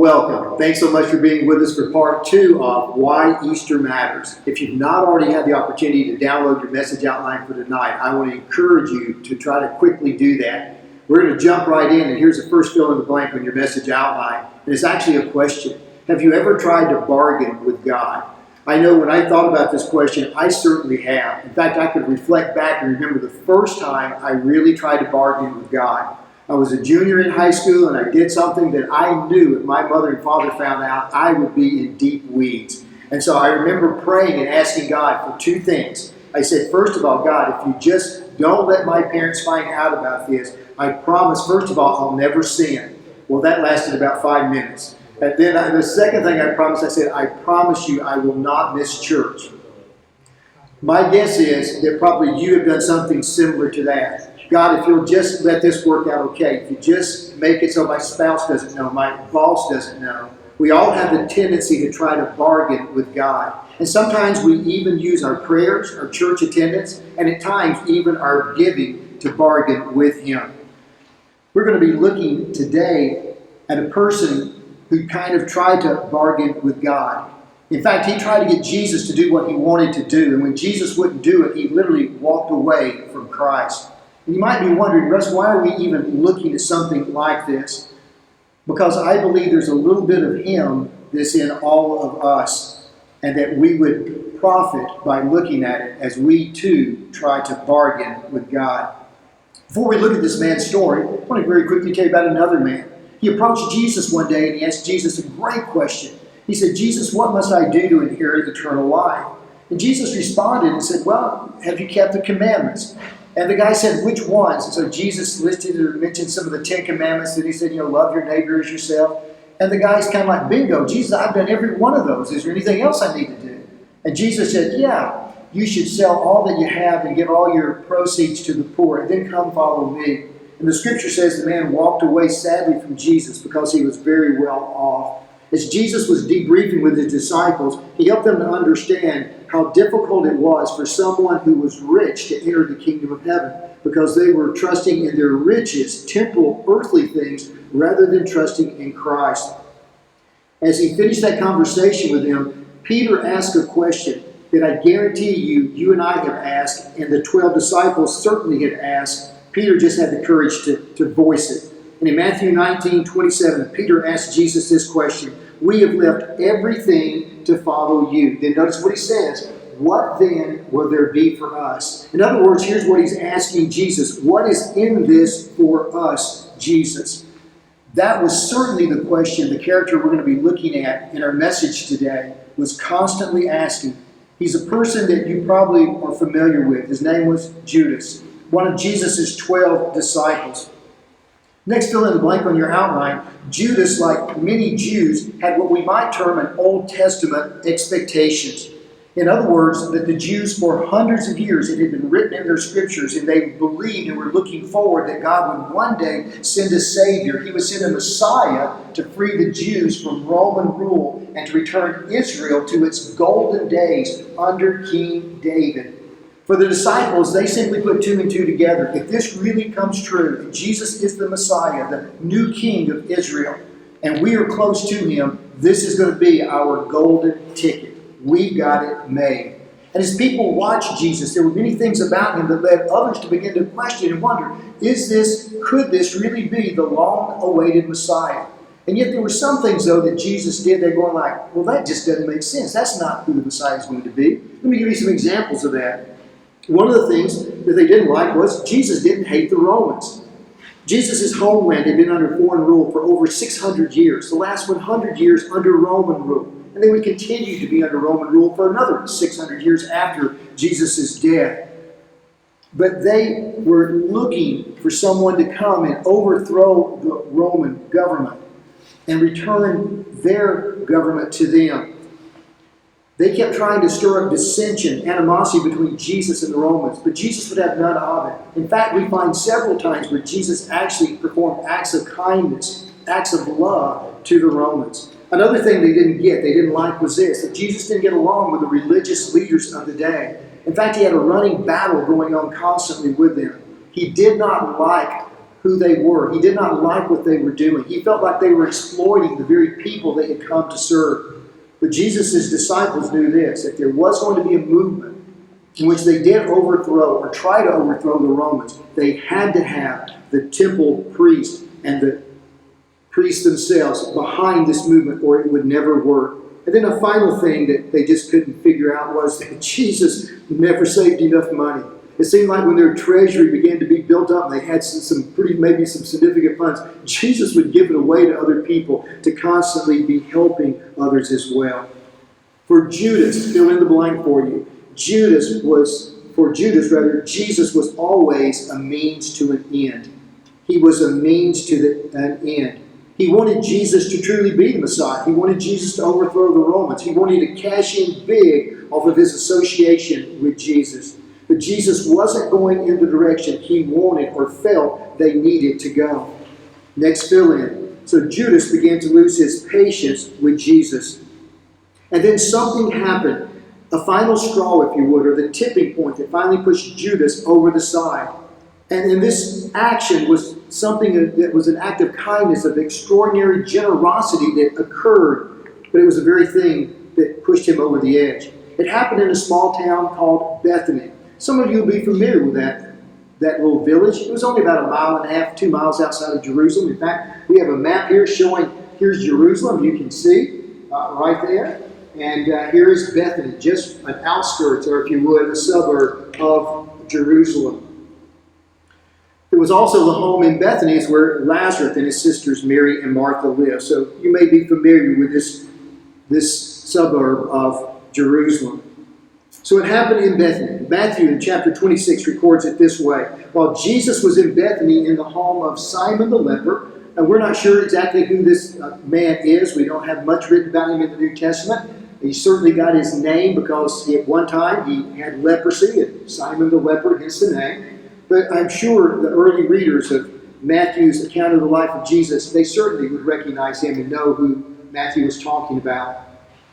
welcome. Thanks so much for being with us for part 2 of Why Easter Matters. If you've not already had the opportunity to download your message outline for tonight, I want to encourage you to try to quickly do that. We're going to jump right in, and here's the first fill in the blank on your message outline. And it's actually a question. Have you ever tried to bargain with God? I know when I thought about this question, I certainly have. In fact, I could reflect back and remember the first time I really tried to bargain with God. I was a junior in high school, and I did something that I knew if my mother and father found out, I would be in deep weeds. And so I remember praying and asking God for 2 things. I said, first of all, God, if you just don't let my parents find out about this, I promise, first of all, I'll never sin. Well, that lasted about 5 minutes. And then the second thing I promised, I said, I promise you I will not miss church. My guess is that probably you have done something similar to that. God, if you'll just let this work out okay, if you just make it so my spouse doesn't know, my boss doesn't know. We all have the tendency to try to bargain with God. And sometimes we even use our prayers, our church attendance, and at times even our giving to bargain with Him. We're going to be looking today at a person who kind of tried to bargain with God. In fact, he tried to get Jesus to do what he wanted to do. And when Jesus wouldn't do it, he literally walked away from Christ. And you might be wondering, Russ, why are we even looking at something like this? Because I believe there's a little bit of Him that's in all of us, and that we would profit by looking at it as we too try to bargain with God. Before we look at this man's story, I want to very quickly tell you about another man. He approached Jesus one day and he asked Jesus a great question. He said, Jesus, what must I do to inherit eternal life? And Jesus responded and said, well, have you kept the commandments? And the guy said, which ones? And so Jesus listed or mentioned some of the 10 commandments. And he said, love your neighbor as yourself. And the guy's kind of like, bingo, Jesus, I've done every one of those. Is there anything else I need to do? And Jesus said, yeah, you should sell all that you have and give all your proceeds to the poor, and then come follow me. And the scripture says the man walked away sadly from Jesus because he was very well off. As Jesus was debriefing with his disciples, he helped them to understand how difficult it was for someone who was rich to enter the kingdom of heaven, because they were trusting in their riches, temporal, earthly things, rather than trusting in Christ. As he finished that conversation with them, Peter asked a question that I guarantee you and I have asked, and the 12 disciples certainly had asked. Peter just had the courage to voice it. And in Matthew 19:27, Peter asked Jesus this question, we have left everything to follow you. Then notice what he says, what then will there be for us? In other words, here's what he's asking Jesus, what is in this for us, Jesus? That was certainly the question the character we're going to be looking at in our message today was constantly asking. He's a person that you probably are familiar with. His name was Judas, one of Jesus' 12 disciples. Next, fill in the blank on your outline. Judas, like many Jews, had what we might term an Old Testament expectations. In other words, that the Jews for hundreds of years, it had been written in their scriptures, and they believed and were looking forward that God would one day send a Savior. He would send a Messiah to free the Jews from Roman rule and to return Israel to its golden days under King David. For the disciples, they simply put 2 and 2 together. If this really comes true, and Jesus is the Messiah, the new King of Israel, and we are close to Him, this is going to be our golden ticket. We got it made. And as people watched Jesus, there were many things about Him that led others to begin to question and wonder, could this really be the long-awaited Messiah? And yet there were some things, though, that Jesus did. They're going like, well, that just doesn't make sense. That's not who the Messiah is going to be. Let me give you some examples of that. One of the things that they didn't like was Jesus didn't hate the Romans. Jesus' homeland had been under foreign rule for over 600 years, the last 100 years under Roman rule. And they would continue to be under Roman rule for another 600 years after Jesus' death. But they were looking for someone to come and overthrow the Roman government and return their government to them. They kept trying to stir up dissension, animosity between Jesus and the Romans, but Jesus would have none of it. In fact, we find several times where Jesus actually performed acts of kindness, acts of love to the Romans. Another thing they didn't like was this, that Jesus didn't get along with the religious leaders of the day. In fact, he had a running battle going on constantly with them. He did not like who they were. He did not like what they were doing. He felt like they were exploiting the very people they had come to serve. But Jesus' disciples knew this: if there was going to be a movement in which they did overthrow or try to overthrow the Romans, they had to have the temple priest and the priests themselves behind this movement, or it would never work. And then a final thing that they just couldn't figure out was that Jesus never saved enough money. It seemed like when their treasury began to be built up, and they had maybe some significant funds, Jesus would give it away to other people to constantly be helping others as well. For Judas, fill in the blank for you, Jesus was always a means to an end. He was a means to an end. He wanted Jesus to truly be the Messiah. He wanted Jesus to overthrow the Romans. He wanted to cash in big off of his association with Jesus. But Jesus wasn't going in the direction he wanted or felt they needed to go. Next fill in. So Judas began to lose his patience with Jesus. And then something happened. A final straw, if you would, or the tipping point that finally pushed Judas over the side. And this action was something that was an act of kindness, of extraordinary generosity that occurred, but it was the very thing that pushed him over the edge. It happened in a small town called Bethany. Some of you will be familiar with that little village. It was only about 1.5 miles, 2 miles outside of Jerusalem. In fact, we have a map here showing here's Jerusalem. You can see right there. And here is Bethany, just an outskirts, or if you would, a suburb of Jerusalem. It was also the home in Bethany is where Lazarus and his sisters Mary and Martha lived. So you may be familiar with this suburb of Jerusalem. So it happened in Bethany. Matthew in chapter 26 records it this way. While Jesus was in Bethany in the home of Simon the leper, and we're not sure exactly who this man is. We don't have much written about him in the New Testament. He certainly got his name because at one time he had leprosy, and Simon the leper gets the name. But I'm sure the early readers of Matthew's account of the life of Jesus, they certainly would recognize him and know who Matthew was talking about.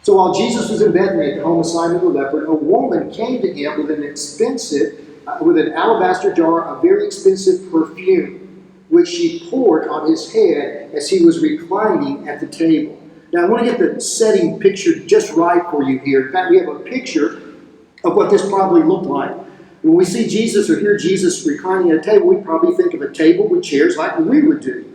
So while Jesus was in Bethany at the home of Simon the leper, a woman came to him with an alabaster jar of very expensive perfume, which she poured on his head as he was reclining at the table. Now I want to get the setting pictured just right for you here. In fact, we have a picture of what this probably looked like. When we see Jesus or hear Jesus reclining at a table, we probably think of a table with chairs like we would do.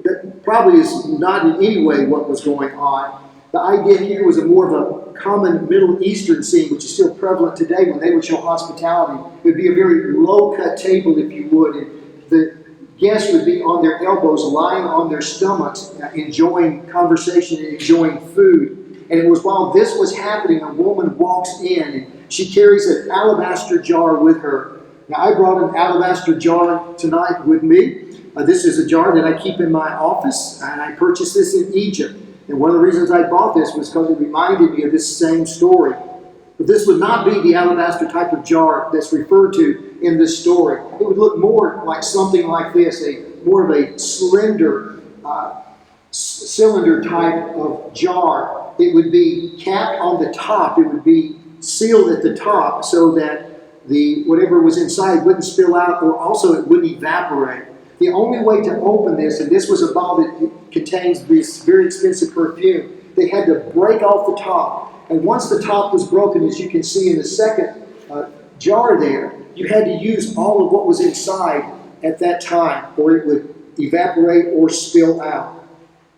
That probably is not in any way what was going on. The idea here was more of a common Middle Eastern scene, which is still prevalent today when they would show hospitality. It would be a very low-cut table, if you would, and the guests would be on their elbows, lying on their stomachs, enjoying conversation and enjoying food. And it was while this was happening, a woman walks in, and she carries an alabaster jar with her. Now, I brought an alabaster jar tonight with me. This is a jar that I keep in my office, and I purchased this in Egypt. And one of the reasons I bought this was because it reminded me of this same story. But this would not be the alabaster type of jar that's referred to in this story. It would look more like something like this, more of a slender cylinder type of jar. It would be capped on the top. It would be sealed at the top so that whatever was inside wouldn't spill out, or also it wouldn't evaporate. The only way to open this, and this was a bottle that contains this very expensive perfume, they had to break off the top. And once the top was broken, as you can see in the second jar there, you had to use all of what was inside at that time, or it would evaporate or spill out.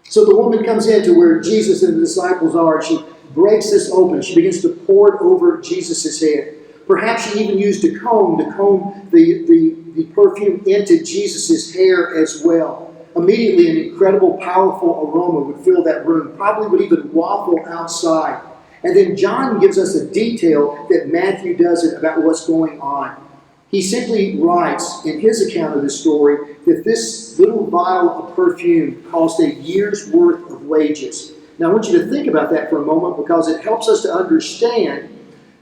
So the woman comes in to where Jesus and the disciples are. She breaks this open. She begins to pour it over Jesus' head. Perhaps she even used a comb to comb the perfume into Jesus' hair as well. Immediately, an incredible, powerful aroma would fill that room, probably would even waffle outside. And then John gives us a detail that Matthew doesn't about what's going on. He simply writes in his account of the story that this little vial of perfume cost a year's worth of wages. Now, I want you to think about that for a moment because it helps us to understand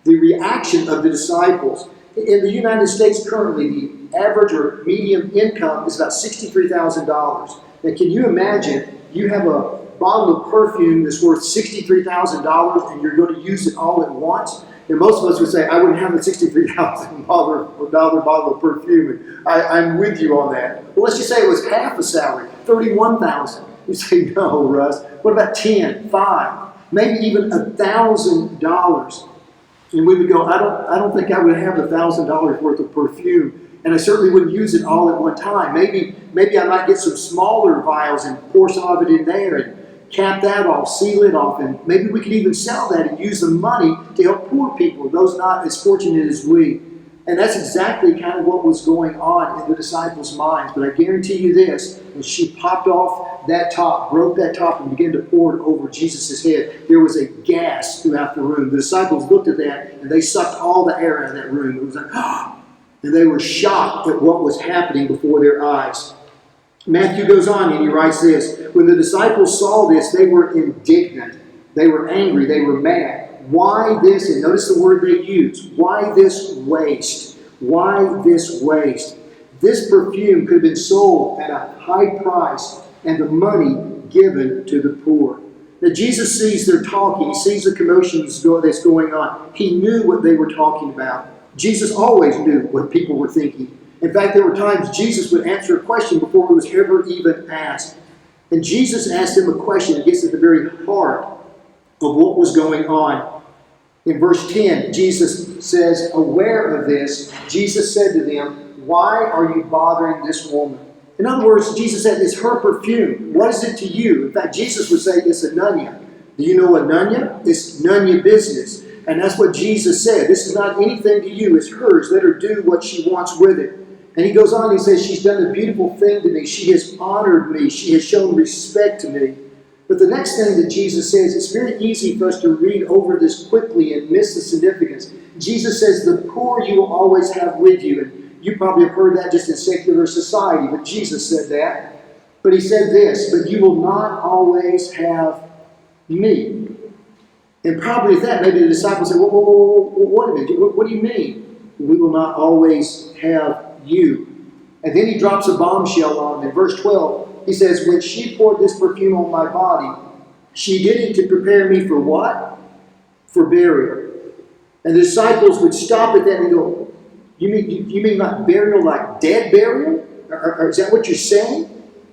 the reaction of the disciples. In the United States currently, the average or median income is about $63,000. Now, can you imagine you have a bottle of perfume that's worth $63,000 and you're going to use it all at once? And most of us would say, I wouldn't have a $63,000 bottle of perfume. I'm with you on that. Well, let's just say it was half a salary, $31,000. You say, no, Russ. What about 10, 5, maybe even $1,000? And we would go, I don't think I would have $1,000 worth of perfume. And I certainly wouldn't use it all at one time. Maybe I might get some smaller vials and pour some of it in there and cap that off, seal it off, and maybe we could even sell that and use the money to help poor people, those not as fortunate as we. And that's exactly kind of what was going on in the disciples' minds. But I guarantee you this, when she popped off that top, broke that top, and began to pour it over Jesus' head, there was a gas throughout the room. The disciples looked at that, and they sucked all the air out of that room. It was like, oh! And they were shocked at what was happening before their eyes. Matthew goes on and he writes this, when the disciples saw this, they were indignant. They were angry. They were mad. Why this? And notice the word they use. Why this waste? Why this waste? This perfume could have been sold at a high price and the money given to the poor. Now Jesus sees their talking. He sees the commotion that's going on. He knew what they were talking about. Jesus always knew what people were thinking. In fact, there were times Jesus would answer a question before it was ever even asked. And Jesus asked him a question that gets at the very heart of what was going on. In verse 10, Jesus says, aware of this, Jesus said to them, why are you bothering this woman? In other words, Jesus said, it's her perfume. What is it to you? In fact, Jesus would say, it's a nunya. Do you know a nunya? It's nunya business. And that's what Jesus said. This is not anything to you. It's hers. Let her do what she wants with it. And he goes on, he says, she's done a beautiful thing to me. She has honored me. She has shown respect to me. But the next thing that Jesus says, it's very easy for us to read over this quickly and miss the significance. Jesus says, the poor you will always have with you. And you probably have heard that just in secular society, but Jesus said that. But he said this, but you will not always have me. And probably at that, maybe the disciples said, whoa, wait a minute, what do you mean? We will not always have you. And then he drops a bombshell on them. In verse 12, he says, when she poured this perfume on my body, she did it to prepare me for what? For burial. And the disciples would stop at that and go, you mean like burial, like dead burial? Or is that what you're saying?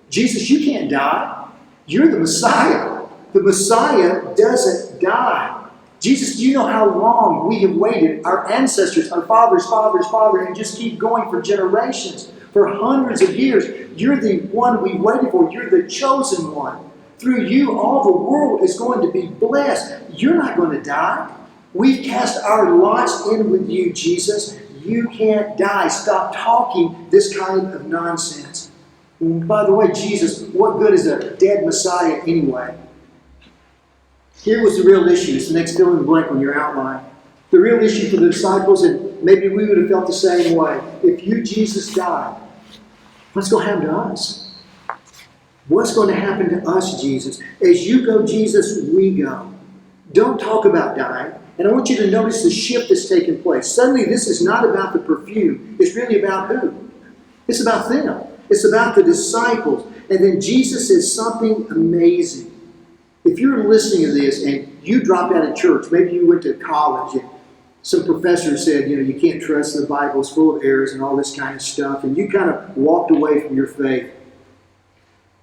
Jesus, you can't die. You're the Messiah. The Messiah doesn't die. Jesus, do you know how long we have waited? Our ancestors, our fathers, and just keep going for generations, for hundreds of years. You're the one we waited for. You're the chosen one. Through you, all the world is going to be blessed. You're not going to die. We've cast our lots in with you, Jesus. You can't die. Stop talking this kind of nonsense. And by the way, Jesus, what good is a dead Messiah anyway? Here was the real issue. It's the next fill in the blank on your outline. The real issue for the disciples, and maybe we would have felt the same way. If you, Jesus, died, what's going to happen to us? What's going to happen to us, Jesus? As you go, Jesus, we go. Don't talk about dying. And I want you to notice the shift that's taken place. Suddenly, this is not about the perfume. It's really about who? It's about them. It's about the disciples. And then Jesus says something amazing. If you're listening to this and you dropped out of church, maybe you went to college and some professor said, you can't trust the Bible, it's full of errors and all this kind of stuff, and you kind of walked away from your faith.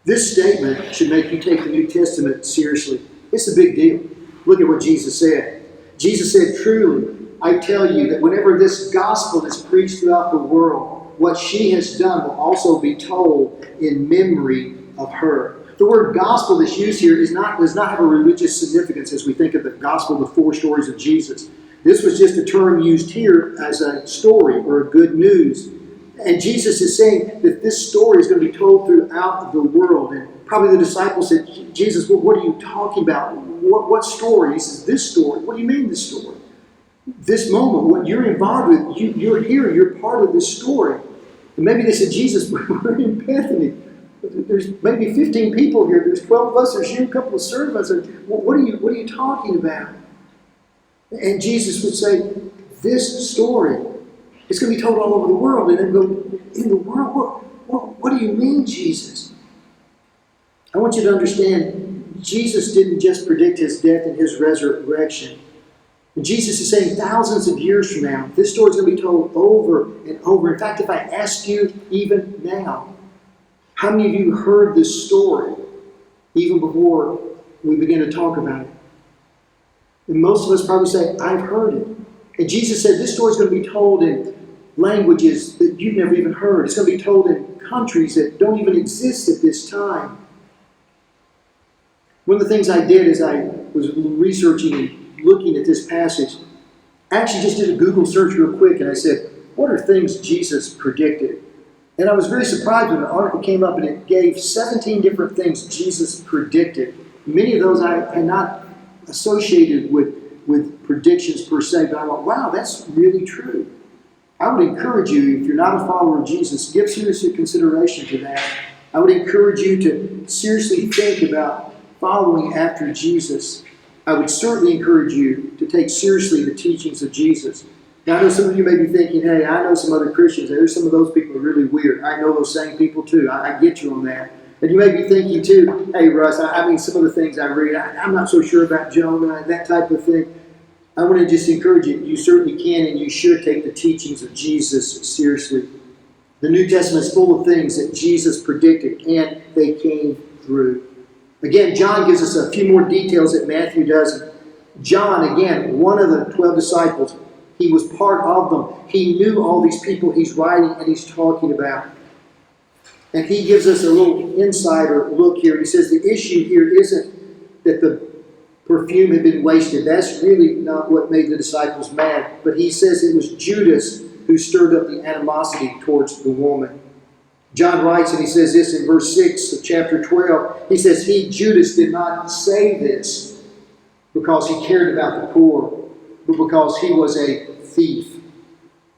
This statement should make you take the New Testament seriously. It's a big deal. Look at what Jesus said. Jesus said, truly, I tell you that whenever this gospel is preached throughout the world, what she has done will also be told in memory of her. The word gospel that's used here does not have a religious significance as we think of the gospel, the 4 stories of Jesus. This was just a term used here as a story or a good news. And Jesus is saying that this story is going to be told throughout the world. And probably the disciples said, Jesus, what are you talking about? What story? He says, this story. What do you mean this story? This moment, what you're involved with, you're here, you're part of this story. And maybe they said, Jesus, we're in Bethany. There's maybe 15 people here. There's 12 of us. There's you, a couple of servants. What are you talking about? And Jesus would say, this story is going to be told all over the world. And then go, in the world? What do you mean, Jesus? I want you to understand, Jesus didn't just predict his death and his resurrection. And Jesus is saying thousands of years from now, this story is going to be told over and over. In fact, if I ask you even now, how many of you heard this story even before we begin to talk about it? And most of us probably say, I've heard it. And Jesus said this story is going to be told in languages that you've never even heard. It's going to be told in countries that don't even exist at this time. One of the things I did as I was researching and looking at this passage, I actually just did a Google search real quick and I said, what are things Jesus predicted? And I was very surprised when an article came up and it gave 17 different things Jesus predicted. Many of those I had not associated with predictions per se, but I thought, wow, that's really true. I would encourage you, if you're not a follower of Jesus, give serious consideration to that. I would encourage you to seriously think about following after Jesus. I would certainly encourage you to take seriously the teachings of Jesus. Now, I know some of you may be thinking, hey, I know some other Christians. There's some of those people are really weird. I know those same people too. I get you on that. And you may be thinking too, hey, Russ, I mean, some of the things I read, I'm not so sure about Jonah and that type of thing. I want to just encourage you, you certainly can and you should take the teachings of Jesus seriously. The New Testament is full of things that Jesus predicted, and they came through. Again, John gives us a few more details that Matthew doesn't. John, again, one of the 12 disciples, he was part of them. He knew all these people he's writing and he's talking about. And he gives us a little insider look here. He says the issue here isn't that the perfume had been wasted. That's really not what made the disciples mad. But he says it was Judas who stirred up the animosity towards the woman. John writes, and he says this in verse 6 of chapter 12. He says, he, Judas, did not say this because he cared about the poor, but because he was a thief.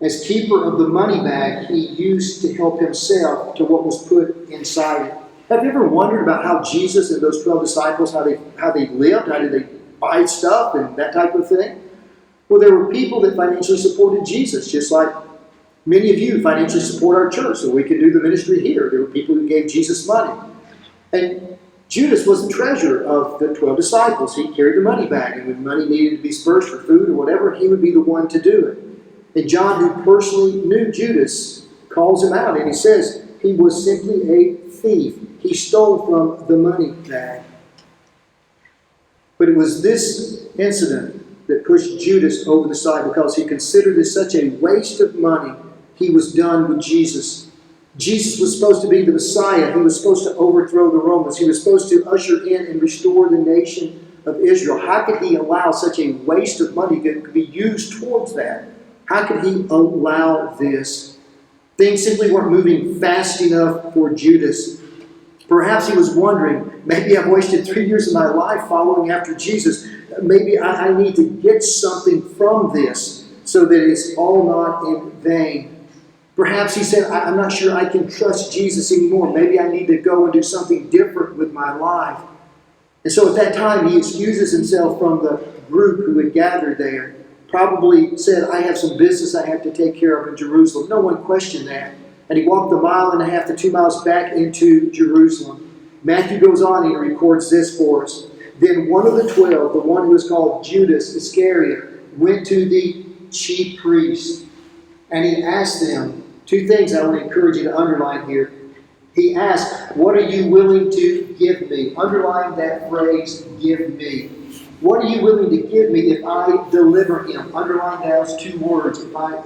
As keeper of the money bag, he used to help himself to what was put inside it. Have you ever wondered about how Jesus and those 12 disciples, how they lived? How did they buy stuff and that type of thing? Well, there were people that financially supported Jesus, just like many of you financially support our church so we can do the ministry here. There were people who gave Jesus money. And Judas was the treasurer of the 12 disciples. He carried the money bag, and when money needed to be dispersed for food or whatever, he would be the one to do it. And John, who personally knew Judas, calls him out, and he says he was simply a thief. He stole from the money bag. But it was this incident that pushed Judas over the side because he considered it such a waste of money. He was done with Jesus. Jesus was supposed to be the Messiah. He was supposed to overthrow the Romans. He was supposed to usher in and restore the nation of Israel. How could he allow such a waste of money that could be used towards that? How could he allow this? Things simply weren't moving fast enough for Judas. Perhaps he was wondering, maybe I've wasted 3 years of my life following after Jesus. Maybe I need to get something from this so that it's all not in vain. Perhaps he said, I'm not sure I can trust Jesus anymore. Maybe I need to go and do something different with my life. And so at that time, he excuses himself from the group who had gathered there. Probably said, I have some business I have to take care of in Jerusalem. No one questioned that. And he walked the 1.5 miles to 2 miles back into Jerusalem. Matthew goes on and records this for us. Then one of the 12, the one who is called Judas Iscariot, went to the chief priests. And he asked them two things I want to encourage you to underline here. He asked, what are you willing to give me? Underline that phrase, give me. What are you willing to give me if I deliver him? Underline those two words, if I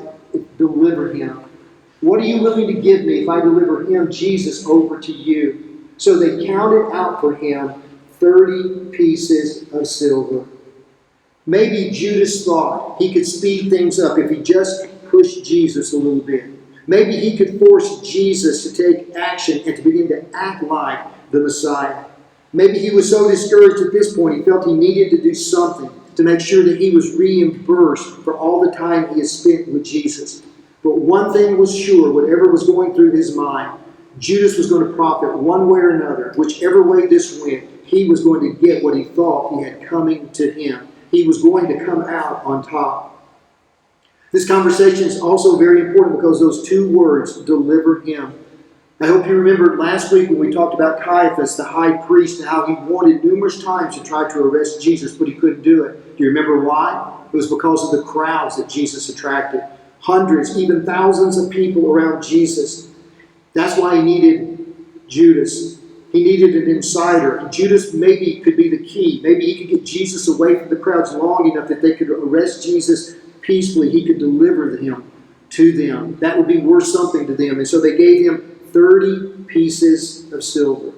deliver him. What are you willing to give me if I deliver him, Jesus, over to you? So they counted out for him 30 pieces of silver. Maybe Judas thought he could speed things up if he just pushed Jesus a little bit. Maybe he could force Jesus to take action and to begin to act like the Messiah. Maybe he was so discouraged at this point he felt he needed to do something to make sure that he was reimbursed for all the time he had spent with Jesus. But one thing was sure, whatever was going through his mind, Judas was going to profit one way or another. Whichever way this went, he was going to get what he thought he had coming to him. He was going to come out on top. This conversation is also very important because those two words, deliver him. I hope you remember last week when we talked about Caiaphas, the high priest, and how he wanted numerous times to try to arrest Jesus, but he couldn't do it. Do you remember why? It was because of the crowds that Jesus attracted. Hundreds, even thousands of people around Jesus. That's why he needed Judas. He needed an insider. And Judas maybe could be the key. Maybe he could get Jesus away from the crowds long enough that they could arrest Jesus peacefully. He could deliver him to them. That would be worth something to them. And so they gave him 30 pieces of silver.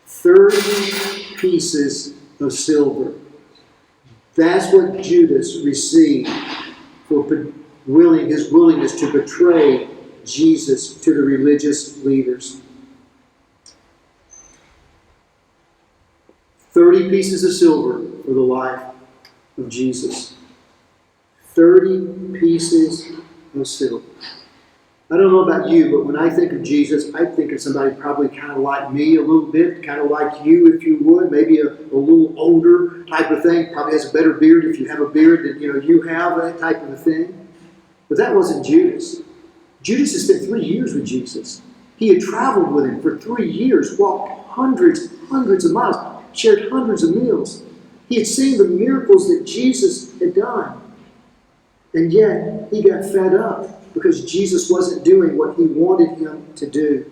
30 pieces of silver. That's what Judas received for his willingness to betray Jesus to the religious leaders. 30 pieces of silver for the life of Jesus. 30 pieces of silver. I don't know about you, but when I think of Jesus, I think of somebody probably kind of like me a little bit, kind of like you if you would, maybe a little older type of thing, probably has a better beard if you have a beard that you have, that type of a thing. But that wasn't Judas. Judas had spent 3 years with Jesus. He had traveled with him for 3 years, walked hundreds of miles, shared hundreds of meals. He had seen the miracles that Jesus had done. And yet, he got fed up because Jesus wasn't doing what he wanted him to do.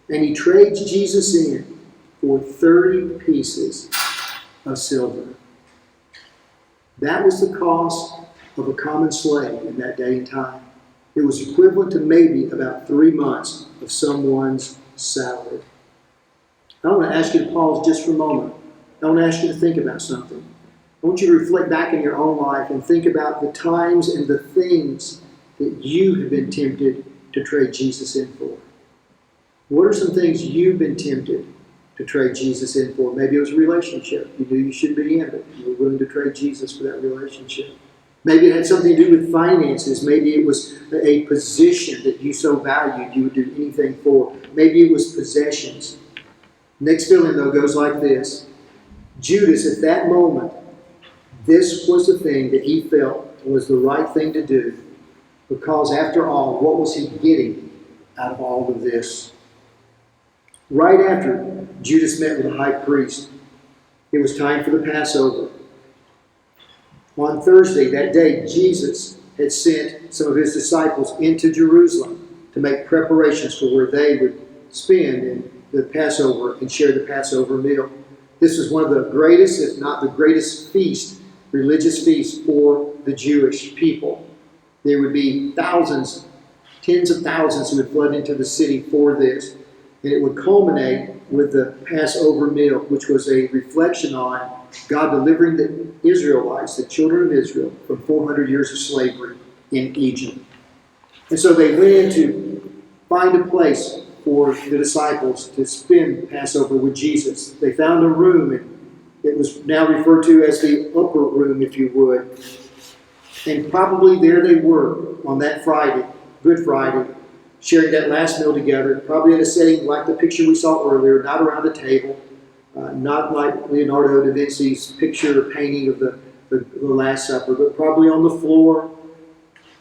And he trades Jesus in for 30 pieces of silver. That was the cost of a common slave in that day and time. It was equivalent to maybe about 3 months of someone's salary. I want to ask you to pause just for a moment. I want to ask you to think about something. I want you to reflect back in your own life and think about the times and the things that you have been tempted to trade Jesus in for. What are some things you've been tempted to trade Jesus in for? Maybe it was a relationship. You knew you shouldn't be in it. You were willing to trade Jesus for that relationship. Maybe it had something to do with finances. Maybe it was a position that you so valued you would do anything for. Maybe it was possessions. Next feeling, though, goes like this. Judas, at that moment, this was the thing that he felt was the right thing to do. Because after all, what was he getting out of all of this? Right after Judas met with the high priest, it was time for the Passover. On Thursday, that day, Jesus had sent some of his disciples into Jerusalem to make preparations for where they would spend in the Passover and share the Passover meal. This was one of the greatest, if not the greatest feast, religious feast for the Jewish people. There would be thousands, tens of thousands who would flood into the city for this. And it would culminate with the Passover meal, which was a reflection on God delivering the Israelites, the children of Israel, from 400 years of slavery in Egypt. And so they went in to find a place for the disciples to spend Passover with Jesus. They found a room, and it was now referred to as the upper room, if you would. And probably there they were on that Friday, Good Friday, sharing that last meal together, probably in a setting like the picture we saw earlier, not around a table, not like Leonardo da Vinci's picture or painting of the Last Supper, but probably on the floor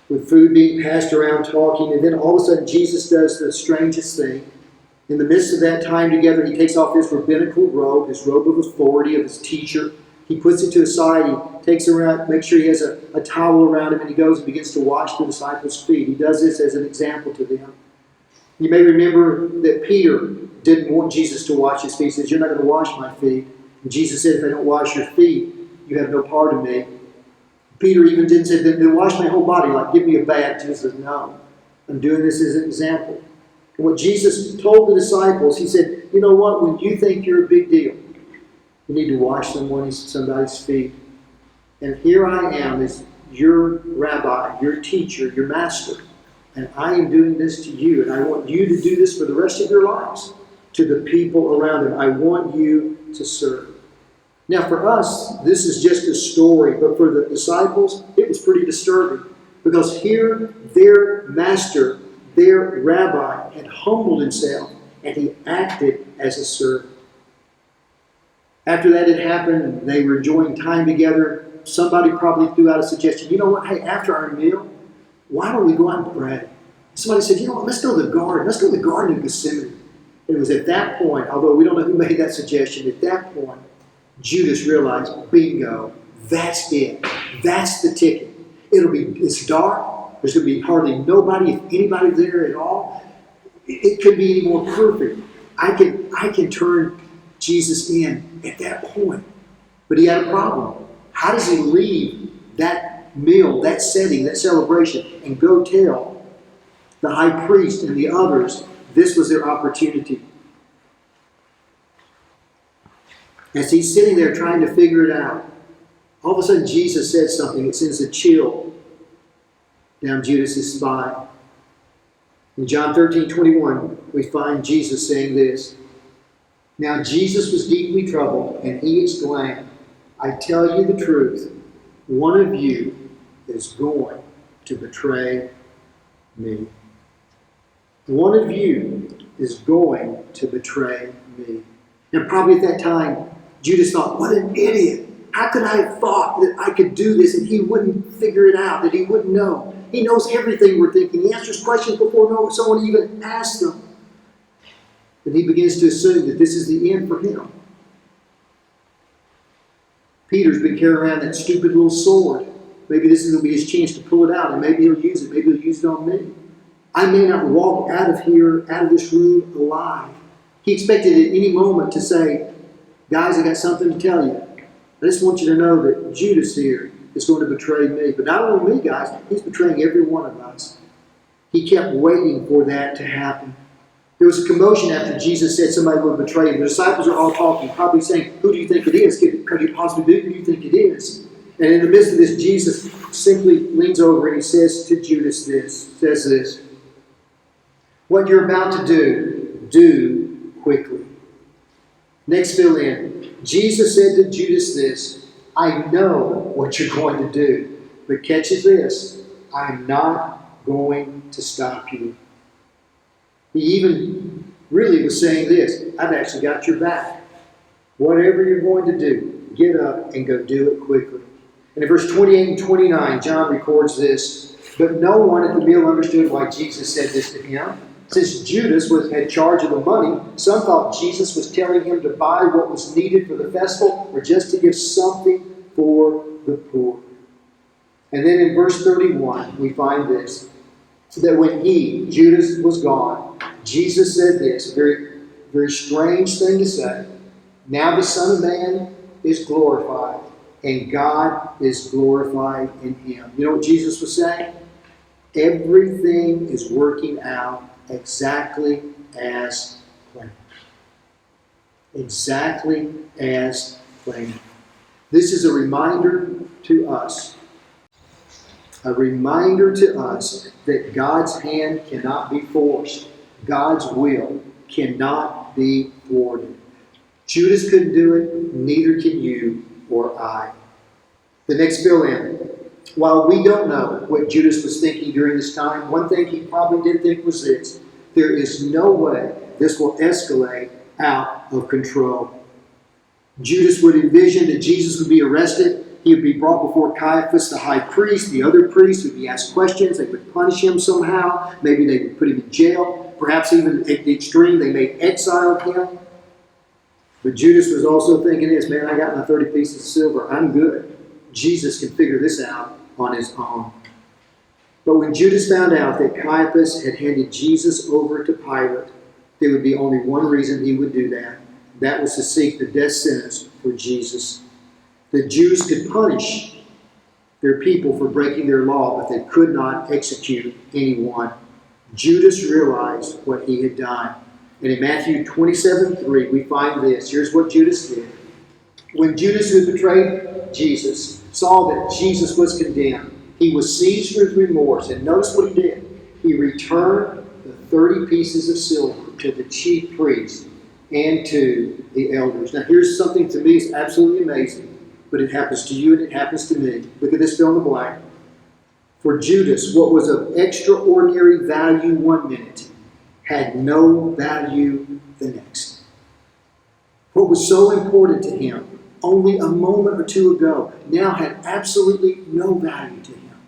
with food being passed around, talking, and then all of a sudden Jesus does the strangest thing. In the midst of that time together, he takes off his rabbinical robe, his robe of authority of his teacher. He puts it to his side. He takes it around, makes sure he has a towel around him, and he goes and begins to wash the disciples' feet. He does this as an example to them. You may remember that Peter didn't want Jesus to wash his feet. He says, "You're not going to wash my feet." And Jesus said, "If I don't wash your feet, you have no part of me." Peter even didn't say, "Then wash my whole body, like give me a bath." Jesus says, "No, I'm doing this as an example." And what Jesus told the disciples, he said, "You know what? When you think you're a big deal, you need to wash somebody's feet. And here I am as your rabbi, your teacher, your master. And I am doing this to you. And I want you to do this for the rest of your lives to the people around them. I want you to serve." Now for us, this is just a story. But for the disciples, it was pretty disturbing. Because here, their master, their rabbi, had humbled himself. And he acted as a servant. After that had happened, they were enjoying time together. Somebody probably threw out a suggestion. You know what? Hey, after our meal, why don't we go out and pray? Somebody said, you know what? Let's go to the garden. Let's go to the Garden of Gethsemane. It was at that point, although we don't know who made that suggestion, at that point, Judas realized, bingo, That's it. That's the ticket. It's dark. There's going to be hardly nobody, if anybody there at all. It couldn't be any more perfect. I can turn Jesus in at that point. But he had a problem. How does he leave that meal, that setting, that celebration, and go tell the high priest and the others this was their opportunity? As he's sitting there trying to figure it out, all of a sudden Jesus said something that sends a chill down Judas's spine. In John 13:21, we find Jesus saying this. Now Jesus was deeply troubled, and he exclaimed, I tell you the truth, one of you is going to betray me. One of you is going to betray me. And probably at that time, Judas thought, what an idiot. How could I have thought that I could do this and he wouldn't figure it out, that he wouldn't know? He knows everything we're thinking. He answers questions before someone even asks them. And he begins to assume that this is the end for him. Peter's been carrying around that stupid little sword. Maybe this is going to be his chance to pull it out, and maybe he'll use it. Maybe he'll use it on me. I may not walk out of here, out of this room alive. He expected at any moment to say, guys, I got something to tell you. I just want you to know that Judas here is going to betray me. But not only me, guys, he's betraying every one of us. He kept waiting for that to happen. There was a commotion after Jesus said somebody would betray him. The disciples are all talking, probably saying, who do you think it is? Could you possibly be? Who do you think it is? And in the midst of this, Jesus simply leans over and he says to Judas this, what you're about to do quickly. Next fill in. Jesus said to Judas this, I know what you're going to do, but catch this, I'm not going to stop you. He even really was saying this, I've actually got your back. Whatever you're going to do, get up and go do it quickly. And in verse 28 and 29, John records this, but no one at the meal understood why Jesus said this to him. Since Judas had charge of the money, some thought Jesus was telling him to buy what was needed for the festival or just to give something for the poor. And then in verse 31, we find this, that when Judas, was gone, Jesus said this, a very, very strange thing to say. Now the Son of Man is glorified, and God is glorified in him. You know what Jesus was saying? Everything is working out exactly as planned. Exactly as planned. This is a reminder to us. A reminder to us that God's hand cannot be forced. God's will cannot be thwarted. Judas couldn't do it, neither can you or I. The next fill in. While we don't know what Judas was thinking during this time, one thing he probably did think was this. There is no way this will escalate out of control. Judas would envision that Jesus would be arrested. He would be brought before Caiaphas, the high priest. The other priests would be asked questions. They would punish him somehow. Maybe they would put him in jail. Perhaps even at the extreme, they may exile him. But Judas was also thinking this, man, I got my 30 pieces of silver. I'm good. Jesus can figure this out on his own. But when Judas found out that Caiaphas had handed Jesus over to Pilate, there would be only one reason he would do that. That was to seek the death sentence for Jesus. The Jews could punish their people for breaking their law, but they could not execute anyone. Judas realized what he had done. And in Matthew 27:3, we find this. Here's what Judas did. When Judas, who betrayed Jesus, saw that Jesus was condemned, he was seized with remorse. And notice what he did. He returned the 30 pieces of silver to the chief priests and to the elders. Now here's something to me is absolutely amazing. But it happens to you and it happens to me. Look at this fill in the blank. For Judas, what was of extraordinary value one minute had no value the next. What was so important to him only a moment or two ago now had absolutely no value to him.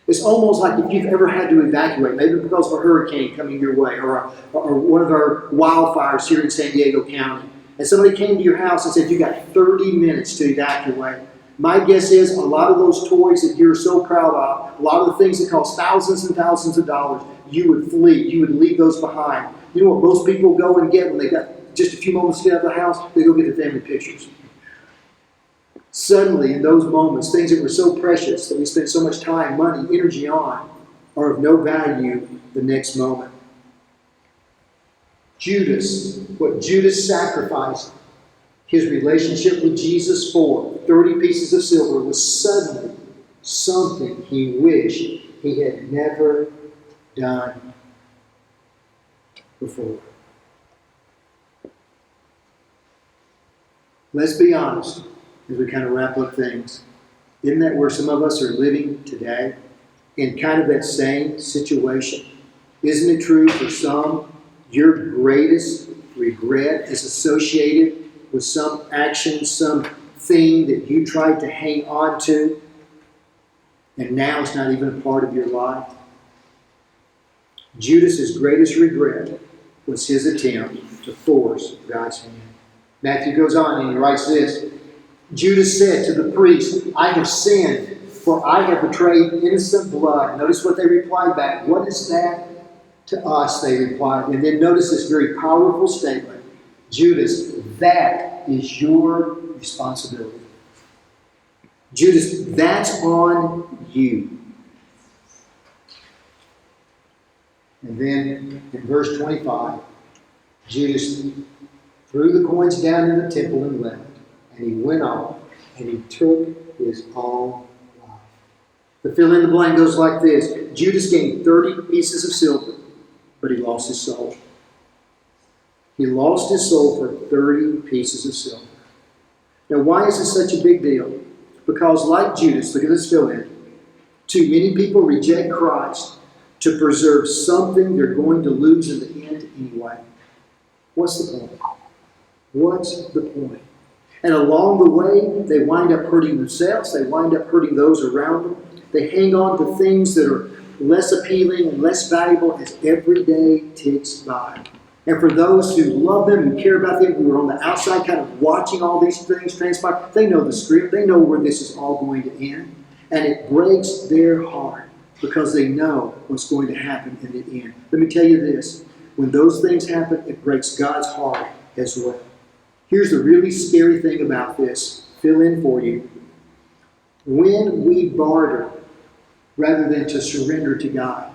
It's almost like if you've ever had to evacuate, maybe because of a hurricane coming your way or one of our wildfires here in San Diego County. And somebody came to your house and said, you got 30 minutes to evacuate. My guess is a lot of those toys that you're so proud of, a lot of the things that cost thousands and thousands of dollars, you would flee. You would leave those behind. You know what most people go and get when they got just a few moments to get out of the house? They go get their family pictures. Suddenly, in those moments, things that were so precious that we spent so much time, money, energy on, are of no value the next moment. Judas, what Judas sacrificed his relationship with Jesus for, 30 pieces of silver, was suddenly something he wished he had never done before. Let's be honest as we kind of wrap up things. Isn't that where some of us are living today? In kind of that same situation? Isn't it true for some, your greatest regret is associated with some action, some thing that you tried to hang on to, and now it's not even a part of your life? Judas's greatest regret was his attempt to force God's hand. Matthew goes on and he writes this. Judas said to the priest, I have sinned, for I have betrayed innocent blood. Notice what they replied back. What is that to us, they replied. And then notice this very powerful statement. Judas, that is your responsibility. Judas, that's on you. And then in verse 25, Judas threw the coins down in the temple and left. And he went off and he took his own life. The fill in the blank goes like this. Judas gained 30 pieces of silver, but he lost his soul. He lost his soul for 30 pieces of silver. Now, why is this such a big deal? Because like Judas, look at this fill in. Too many people reject Christ to preserve something they're going to lose in the end anyway. What's the point? What's the point? And along the way, they wind up hurting themselves. They wind up hurting those around them. They hang on to things that are less appealing and less valuable as every day ticks by. And for those who love them, who care about them, who are on the outside kind of watching all these things transpire, they know the script. They know where this is all going to end. And it breaks their heart because they know what's going to happen in the end. Let me tell you this. When those things happen, it breaks God's heart as well. Here's the really scary thing about this. Fill in for you. When we barter rather than to surrender to God,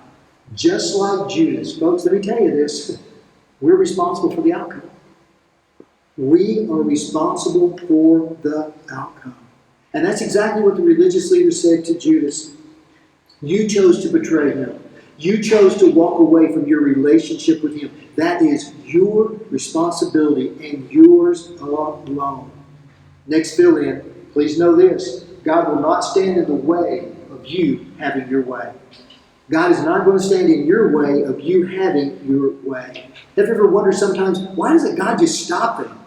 just like Judas, folks, let me tell you this. We're responsible for the outcome. We are responsible for the outcome. And that's exactly what the religious leader said to Judas. You chose to betray him. You chose to walk away from your relationship with him. That is your responsibility and yours alone. Next fill in, please know this. God will not stand in the way of you having your way. God is not going to stand in your way of you having your way. Have you ever wondered sometimes, why doesn't God just stop them?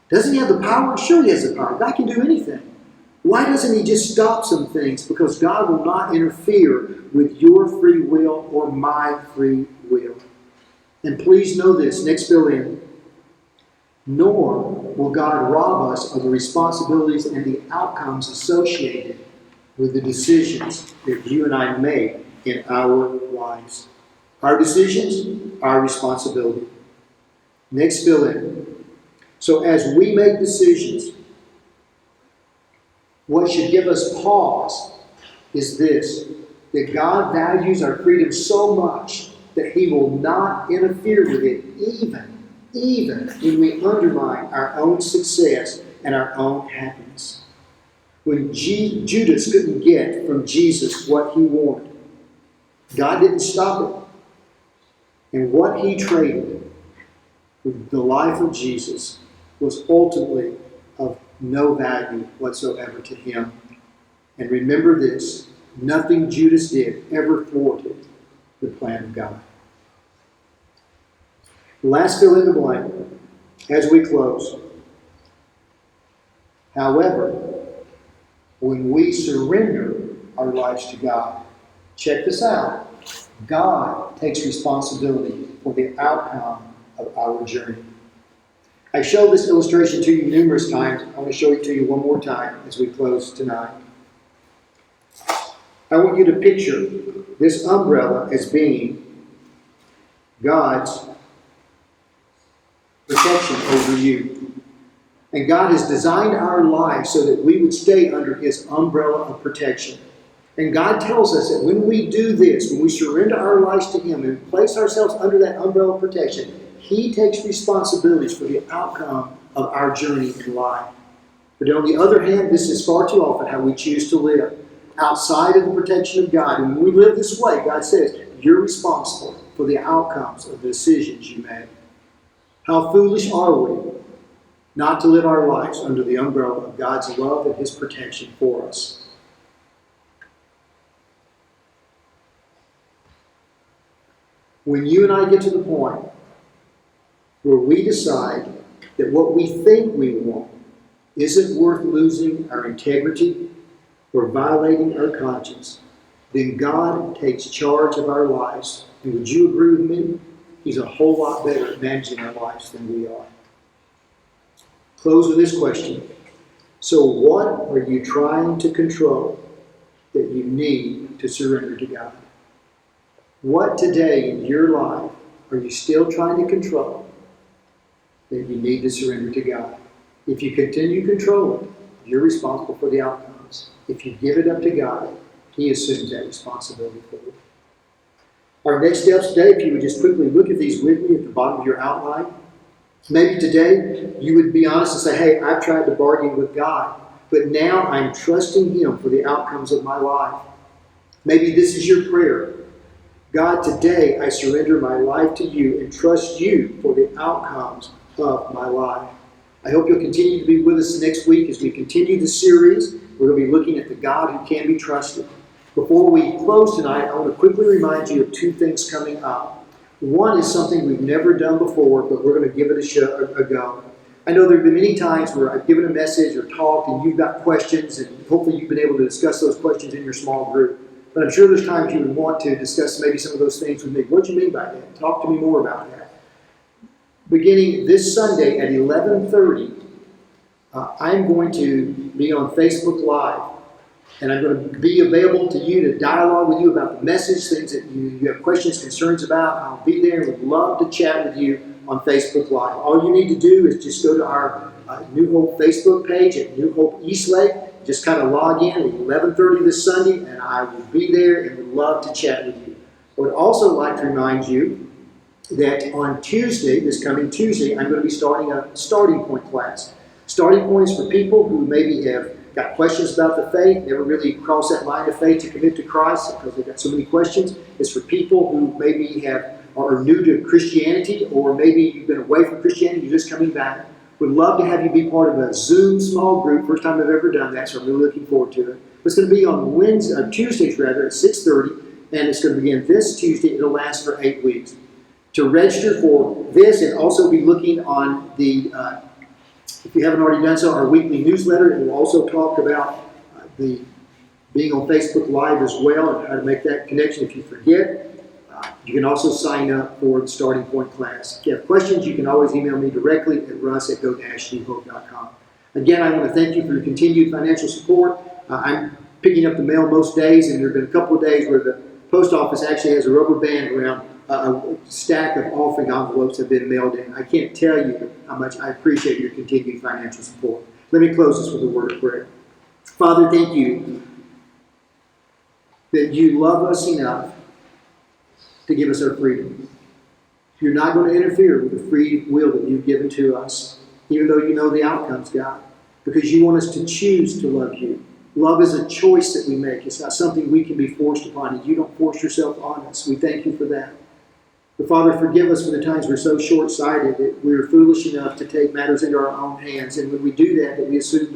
Doesn't he have the power? Sure he has the power. God can do anything. Why doesn't he just stop some things? Because God will not interfere with your free will or my free will. And please know this, next fill in. Nor will God rob us of the responsibilities and the outcomes associated with the decisions that you and I make in our lives. Our decisions, our responsibility. Next fill in. So as we make decisions, what should give us pause is this, that God values our freedom so much that he will not interfere with it even when we undermine our own success and our own happiness. When Judas couldn't get from Jesus what he wanted, God didn't stop it. And what he traded for the life of Jesus was ultimately of no value whatsoever to him. And remember this, nothing Judas did ever thwarted the plan of God. Last fill in the blank as we close. However, when we surrender our lives to God, check this out, God takes responsibility for the outcome of our journey. I showed this illustration to you numerous times. I want to show it to you one more time as we close tonight. I want you to picture this umbrella as being God's protection over you. And God has designed our lives so that we would stay under His umbrella of protection. And God tells us that when we do this, when we surrender our lives to Him and place ourselves under that umbrella of protection, He takes responsibilities for the outcome of our journey in life. But on the other hand, this is far too often how we choose to live, outside of the protection of God. And when we live this way, God says, you're responsible for the outcomes of the decisions you make. How foolish are we not to live our lives under the umbrella of God's love and His protection for us? When you and I get to the point where we decide that what we think we want isn't worth losing our integrity or violating our conscience, then God takes charge of our lives. And would you agree with me? He's a whole lot better at managing our lives than we are. Close with this question. So what are you trying to control that you need to surrender to God? What today in your life are you still trying to control that you need to surrender to God? If you continue to control it, you're responsible for the outcomes. If you give it up to God, He assumes that responsibility for you. Our next steps today, if you would just quickly look at these with me at the bottom of your outline. Maybe today you would be honest and say, hey, I've tried to bargain with God, but now I'm trusting Him for the outcomes of my life. Maybe this is your prayer. God, today I surrender my life to You and trust You for the outcomes of my life. I hope you'll continue to be with us next week as we continue the series. We're going to be looking at the God who can be trusted. Before we close tonight, I want to quickly remind you of two things coming up. One is something we've never done before, but we're going to give it a go. I know there have been many times where I've given a message or talked and you've got questions, and hopefully you've been able to discuss those questions in your small group. But I'm sure there's times you would want to discuss maybe some of those things with me. What do you mean by that? Talk to me more about that. Beginning this Sunday at 11:30, I'm going to be on Facebook Live. And I'm going to be available to you to dialogue with you about the message, things that you have questions, concerns about. I'll be there and would love to chat with you on Facebook Live. All you need to do is just go to our New Hope Facebook page at New Hope Eastlake. Just kind of log in at 11:30 this Sunday, and I will be there and would love to chat with you. I would also like to remind you that on Tuesday, this coming Tuesday, I'm going to be starting a starting point class. Starting points for people who maybe have got questions about the faith, never really crossed that line of faith to commit to Christ because they've got so many questions. It's for people who maybe are new to Christianity, or maybe you've been away from Christianity, you're just coming back. Would love to have you be part of a Zoom small group. First time I've ever done that, so I'm really looking forward to it. It's going to be on Tuesdays at 6:30, and it's going to begin this Tuesday. It'll last for 8 weeks. To register for this and also be looking on the if you haven't already done so, our weekly newsletter, and we'll also talk about the being on Facebook Live as well and how to make that connection if you forget. You can also sign up for the Starting Point class. If you have questions, you can always email me directly at russ@go-newhope.com. Again, I want to thank you for your continued financial support. I'm picking up the mail most days, and there have been a couple of days where the post office actually has a rubber band around a stack of offering envelopes have been mailed in. I can't tell you how much I appreciate your continued financial support. Let me close this with a word of prayer. Father, thank you that you love us enough to give us our freedom. You're not going to interfere with the free will that you've given to us, even though you know the outcomes, God, because you want us to choose to love you. Love is a choice that we make. It's not something we can be forced upon, and you don't force yourself on us. We thank you for that. But Father, forgive us for the times we're so short-sighted that we're foolish enough to take matters into our own hands. And when we do that, that we assume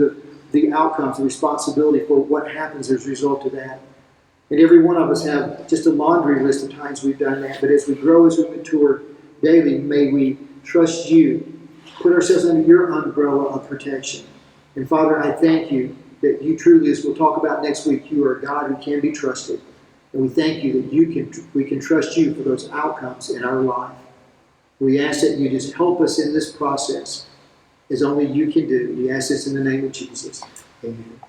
the outcomes, the responsibility for what happens as a result of that. And every one of us have just a laundry list of times we've done that. But as we grow, as we mature daily, may we trust you, put ourselves under your umbrella of protection. And Father, I thank you that you truly, as we'll talk about next week, you are a God who can be trusted. And we thank you that we can trust you for those outcomes in our life. We ask that you just help us in this process as only you can do. We ask this in the name of Jesus. Amen.